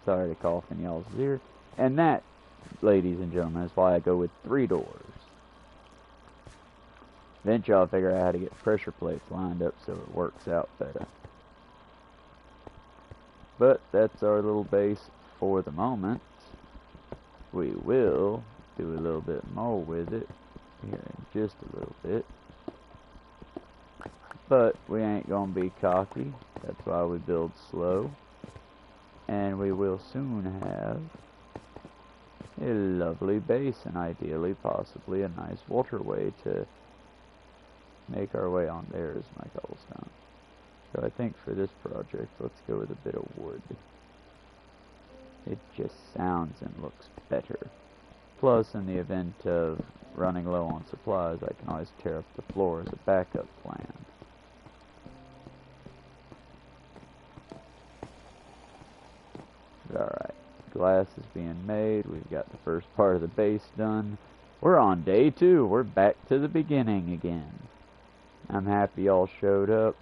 Speaker 1: Sorry to cough in y'all's ear. And that, ladies and gentlemen, is why I go with 3 doors. Eventually I'll figure out how to get pressure plates lined up so it works out better. But that's our little base for the moment. We will do a little bit more with it here in just a little bit. But we ain't gonna be cocky. That's why we build slow. And we will soon have a lovely base and ideally possibly a nice waterway to make our way on. There is my cobblestone. So I think for this project, let's go with a bit of wood. It just sounds and looks better. Plus, in the event of running low on supplies, I can always tear up the floor as a backup plan. Alright, glass is being made. We've got the first part of the base done. We're on day 2. We're back to the beginning again. I'm happy y'all showed up.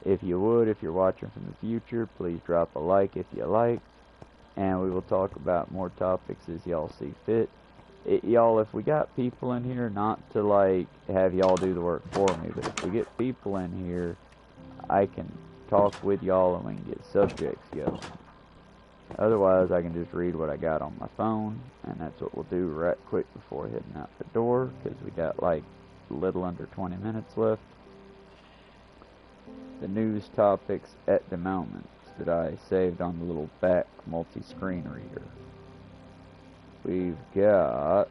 Speaker 1: If you would, if you're watching from the future, please drop a like if you like. And we will talk about more topics as y'all see fit. Y'all, if we got people in here, not to like have y'all do the work for me, but if we get people in here, I can talk with y'all and we can get subjects going. Otherwise, I can just read what I got on my phone, and that's what we'll do right quick before heading out the door, because we got like a little under 20 minutes left. The news topics at the moment that I saved on the little back multi-screen reader. We've got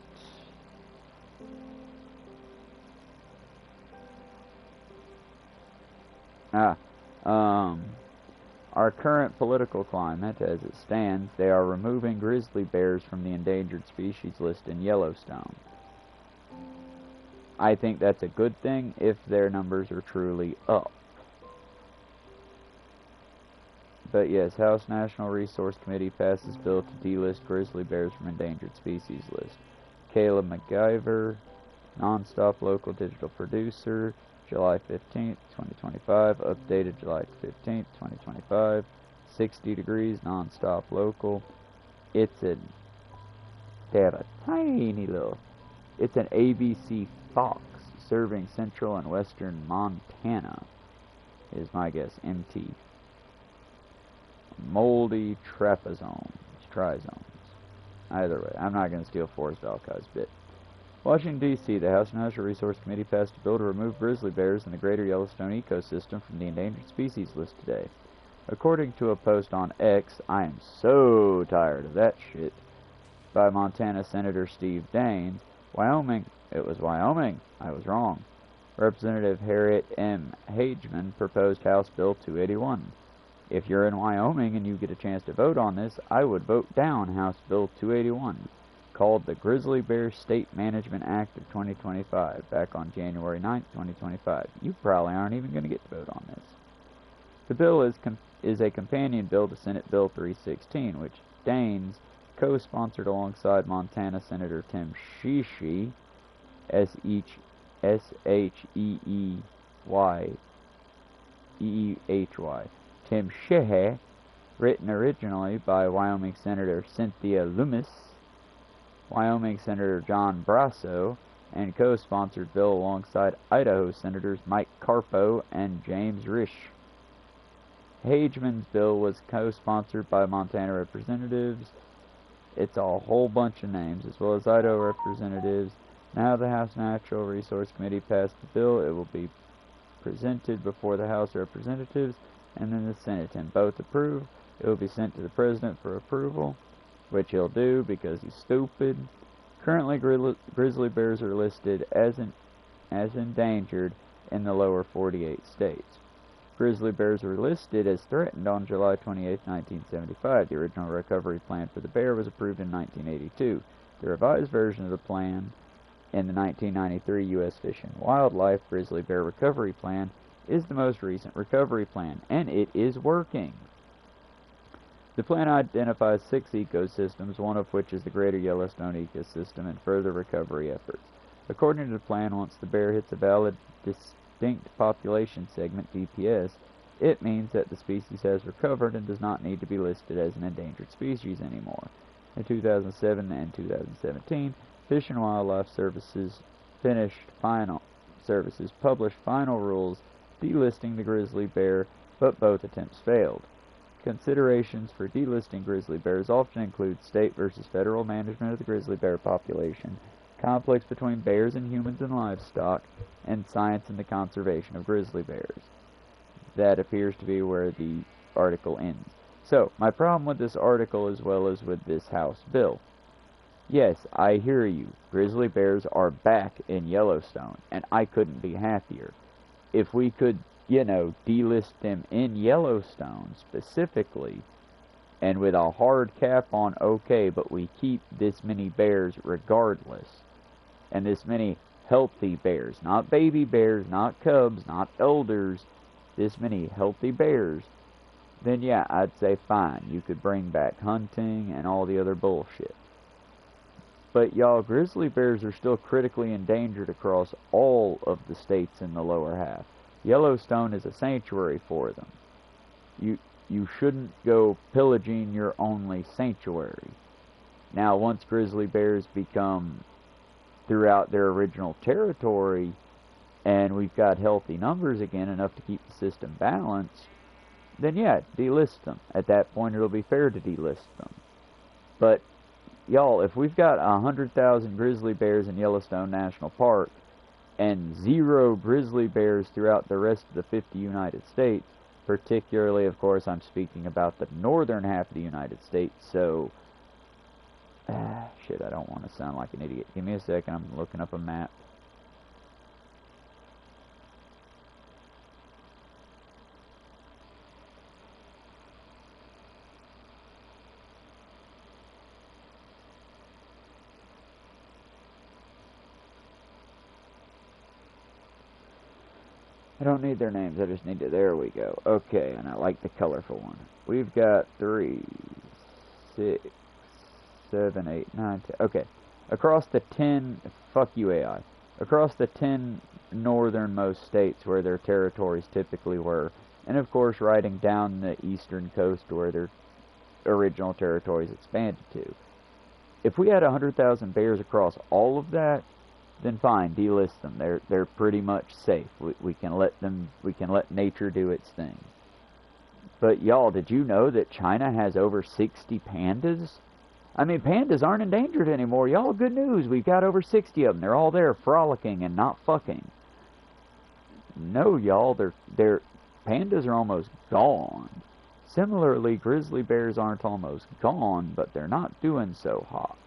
Speaker 1: our current political climate as it stands. They are removing grizzly bears from the endangered species list in Yellowstone. I think that's a good thing if their numbers are truly up. But yes, House National Resource Committee passes bill to delist grizzly bears from endangered species list. Kayla McGyver, nonstop local digital producer, July 15th, 2025, updated July 15th, 2025, 60 degrees, nonstop local. They have a tiny little, it's an ABC fox serving central and western Montana, is my guess, MT. Moldy trizomes. Either way, I'm not going to steal Forrest Valkai's bit. Washington, D.C., the House Natural Resource Committee passed a bill to remove grizzly bears in the greater Yellowstone ecosystem from the endangered species list today. According to a post on X, I am so tired of that shit, by Montana Senator Steve Daines, it was Wyoming, I was wrong. Representative Harriet M. Hageman proposed House Bill 281. If you're in Wyoming and you get a chance to vote on this, I would vote down House Bill 281, called the Grizzly Bear State Management Act of 2025, back on January 9th, 2025. You probably aren't even going to get to vote on this. The bill is a companion bill to Senate Bill 316, which Daines co-sponsored alongside Montana Senator Tim Sheehy, S-H-E-E-Y, E-E-H-Y. Tim Sheehy, written originally by Wyoming Senator Cynthia Lummis, Wyoming Senator John Brasso, and co-sponsored bill alongside Idaho Senators Mike Carpo and James Risch. Hageman's bill was co-sponsored by Montana representatives. It's a whole bunch of names, as well as Idaho representatives. Now the House Natural Resource Committee passed the bill. It will be presented before the House Representatives and then the Senate, and both approve. It will be sent to the President for approval, which he'll do because he's stupid. Currently, grizzly bears are listed as endangered in the lower 48 states. Grizzly bears were listed as threatened on July 28, 1975. The original recovery plan for the bear was approved in 1982. The revised version of the plan in the 1993 U.S. Fish and Wildlife Grizzly Bear Recovery Plan is the most recent recovery plan, and it is working. The plan identifies 6 ecosystems, one of which is the Greater Yellowstone ecosystem, and further recovery efforts. According to the plan, once the bear hits a valid distinct population segment, DPS, it means that the species has recovered and does not need to be listed as an endangered species anymore. In 2007 and 2017, Fish and Wildlife Services published final rules delisting the grizzly bear, but both attempts failed. Considerations for delisting grizzly bears often include state versus federal management of the grizzly bear population, conflicts between bears and humans and livestock, and science in the conservation of grizzly bears. That appears to be where the article ends. So, my problem with this article as well as with this House bill. Yes, I hear you. Grizzly bears are back in Yellowstone, and I couldn't be happier. If we could, delist them in Yellowstone specifically, and with a hard cap on okay, but we keep this many bears regardless, and this many healthy bears, not baby bears, not cubs, not elders, this many healthy bears, then yeah, I'd say fine, you could bring back hunting and all the other bullshit. But y'all, grizzly bears are still critically endangered across all of the states in the lower half. Yellowstone is a sanctuary for them. You shouldn't go pillaging your only sanctuary. Now, once grizzly bears become throughout their original territory, and we've got healthy numbers again, enough to keep the system balanced, then yeah, delist them. At that point, it'll be fair to delist them. But, y'all, if we've got 100,000 grizzly bears in Yellowstone National Park, and 0 grizzly bears throughout the rest of the 50 United States, particularly, of course, I'm speaking about the northern half of the United States, so, shit, I don't want to sound like an idiot. Give me a second, I'm looking up a map. I don't need their names, I just need to, there we go. Okay, and I like the colorful one. We've got 3, 6, 7, 8, 9, 10. Okay, across the 10, fuck you AI, across the 10 northernmost states where their territories typically were, and of course riding down the eastern coast where their original territories expanded to. If we had 100,000 bears across all of that, then fine, delist them. They're pretty much safe. We can let nature do its thing. But y'all, did you know that China has over 60 pandas? I mean, pandas aren't endangered anymore. Y'all, good news. We've got over 60 of them. They're all there frolicking and not fucking. No, y'all, pandas are almost gone. Similarly, grizzly bears aren't almost gone, but they're not doing so hot.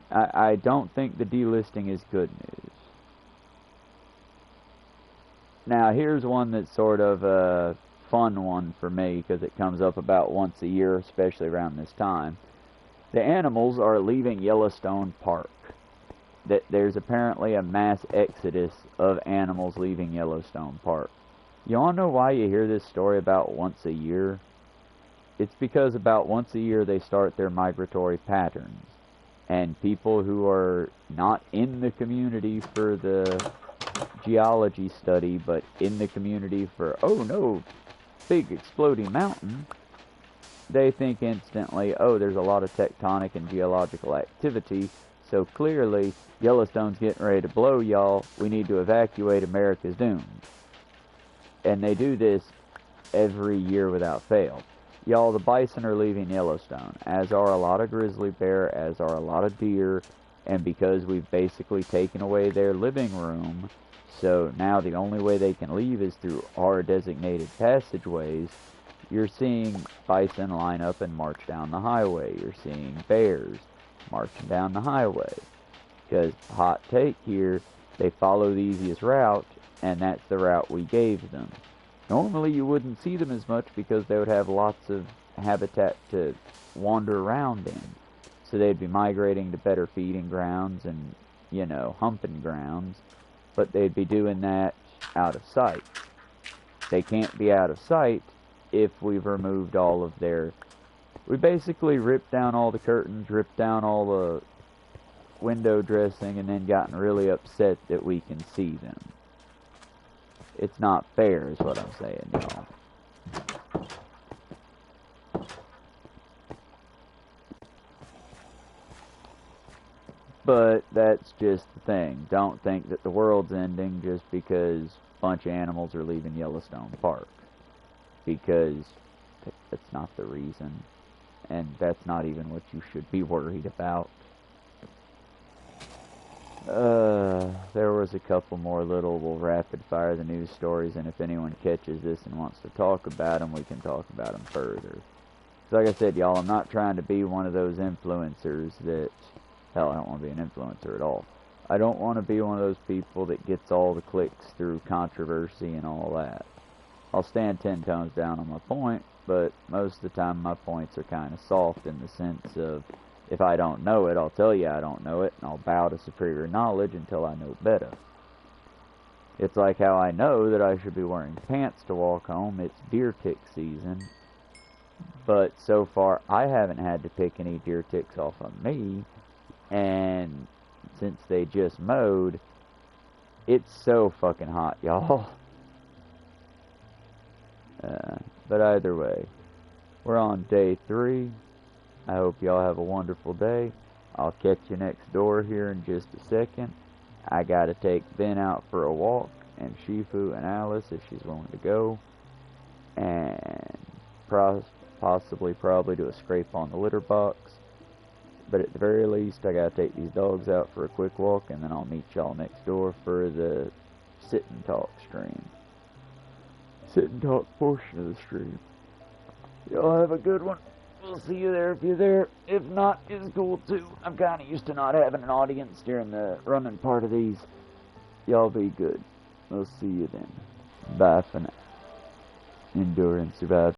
Speaker 1: I don't think the delisting is good news. Now, here's one that's sort of a fun one for me, because it comes up about once a year, especially around this time. The animals are leaving Yellowstone Park. There's apparently a mass exodus of animals leaving Yellowstone Park. You all know why you hear this story about once a year? It's because about once a year they start their migratory patterns. And people who are not in the community for the geology study, but in the community for, oh no, big exploding mountain, they think instantly, oh, there's a lot of tectonic and geological activity, so clearly Yellowstone's getting ready to blow, y'all. We need to evacuate. America's doomed. And they do this every year without fail. Y'all, the bison are leaving Yellowstone, as are a lot of grizzly bear, as are a lot of deer, and because we've basically taken away their living room, so now the only way they can leave is through our designated passageways, you're seeing bison line up and march down the highway. You're seeing bears marching down the highway. Because, hot take here, they follow the easiest route, and that's the route we gave them. Normally you wouldn't see them as much because they would have lots of habitat to wander around in. So they'd be migrating to better feeding grounds and, you know, humping grounds. But they'd be doing that out of sight. They can't be out of sight if we've removed all of their... We basically ripped down all the curtains, ripped down all the window dressing, and then gotten really upset that we can see them. It's not fair, is what I'm saying, y'all. But that's just the thing. Don't think that the world's ending just because a bunch of animals are leaving Yellowstone Park. Because that's not the reason. And that's not even what you should be worried about. There was a couple more little, we'll rapid fire the news stories, and if anyone catches this and wants to talk about them, we can talk about them further. So like I said, y'all, I'm not trying to be one of those influencers that, hell, I don't want to be an influencer at all. I don't want to be one of those people that gets all the clicks through controversy and all that. I'll stand 10 tones down on my point, but most of the time my points are kind of soft in the sense of, if I don't know it, I'll tell you I don't know it, and I'll bow to superior knowledge until I know better. It's like how I know that I should be wearing pants to walk home. It's deer tick season. But so far, I haven't had to pick any deer ticks off of me. And since they just mowed, it's so fucking hot, y'all. But either way, we're on day 3. I hope y'all have a wonderful day. I'll catch you next door here in just a second. I gotta take Ben out for a walk, and Shifu and Alice if she's willing to go. And probably do a scrape on the litter box. But at the very least, I gotta take these dogs out for a quick walk, and then I'll meet y'all next door for the sit and talk stream. Sit and talk portion of the stream. Y'all have a good one. We'll see you there if you're there. If not, it's cool too. I'm kind of used to not having an audience during the running part of these. Y'all be good. We'll see you then. Bye for now. Endure and survive.